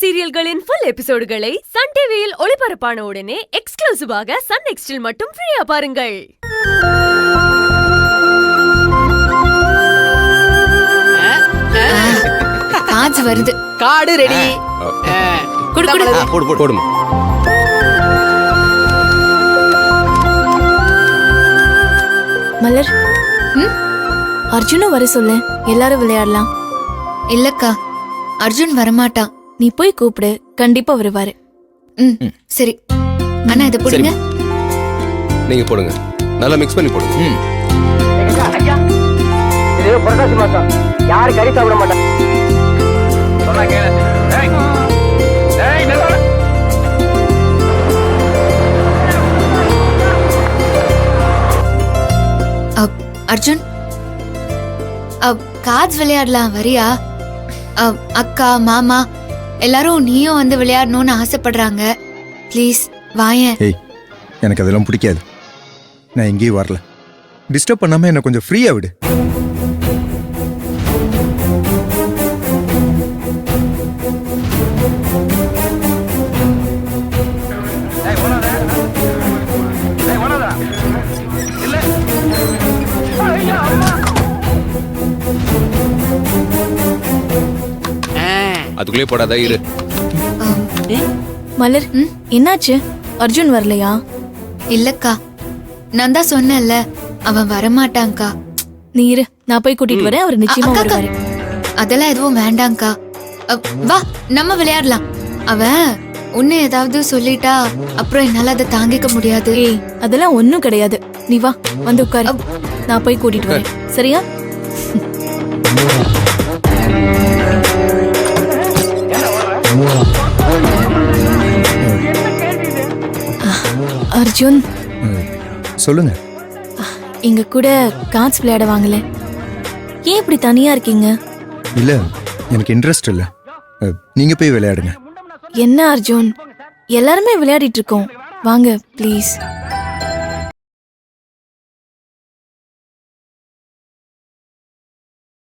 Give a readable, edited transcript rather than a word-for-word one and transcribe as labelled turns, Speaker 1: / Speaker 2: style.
Speaker 1: சீரியல்களின் full எபிசோடுகளை Sun டிவியில் ஒளிபரப்பான உடனே எக்ஸ்க்ளூசிவாக சன் நெக்ஸ்டில் மட்டும் ஃப்ரீயா பாருங்கள்.
Speaker 2: காஜ் வருது.
Speaker 3: காடு ரெடி.
Speaker 2: குடு குடு.
Speaker 4: போடு போடு போடு.
Speaker 5: மலர், அர்ஜுனும் வர சொல்லு, எல்லாரும் விளையாடலாம்.
Speaker 2: இல்லக்கா, அர்ஜுன் வரமாட்டான்.
Speaker 5: நீ போய் கூப்பிடு, கண்டிப்பா வருவாரு.
Speaker 2: சரி. அண்ணா இதை போடுங்க.
Speaker 4: நீங்க போடுங்க, நல்லா மிக்ஸ் பண்ணி போடுங்க.
Speaker 6: இது புரட்டாசி மாசம், யாரும் கறி சாப்பிட மாட்டாங்க.
Speaker 2: அர்ஜுன், கார்ட்ஸ் விளையாடலாம், வரியா? அக்கா மாமா எல்லாரும் நீயும் வந்து விளையாடணும்னு ஆசைப்படுறாங்க. ப்ளீஸ் வாயேன்.
Speaker 7: ஏய், எனக்கு அதெல்லாம் பிடிக்காது. நான் எங்கேயும் வரல. டிஸ்டர்ப் பண்ணாம என்ன கொஞ்சம் ஃப்ரீயா விடு.
Speaker 4: அதுக்குள்ளே போடாத, இரு.
Speaker 5: மலர், என்னாச்சு? அர்ஜுன் வரலையா?
Speaker 2: இல்லக்கா, நான் தான் சொன்னேன்ல, அவன் வரமாட்டான்க்கா.
Speaker 5: நீ இரு, நான் போய் கூட்டிட்டு வரேன். அவர் நிச்சயமா வருவாரு.
Speaker 2: அதெல்லாம் எதுவும் வேண்டாம்க்கா. வா, நம்ம விளையாடலாம். அவன் உன்னை ஏதாவது சொல்லிட்டா அப்புறம் என்னால அதை தாங்கிக்க முடியாது.
Speaker 5: ஏய், அதெல்லாம் ஒண்ணும் கிடையாது. நீ வா, வந்து உட்காரு. நான் போய் கூட்டிட்டு வரேன், சரியா? அர்ஜுன்,
Speaker 7: சொல்லுங்க.
Speaker 5: இங்க கூட கார்ட்ஸ் விளையாட வாங்கல. ஏன் இப்படி தனியா இருக்கீங்க?
Speaker 7: இல்ல, எனக்கு இன்ட்ரெஸ்ட் இல்ல. நீங்க போய் விளையாடுங்க.
Speaker 5: என்ன அர்ஜுன், எல்லாருமே விளையாடிட்டு இருக்கோம். வாங்க ப்ளீஸ்.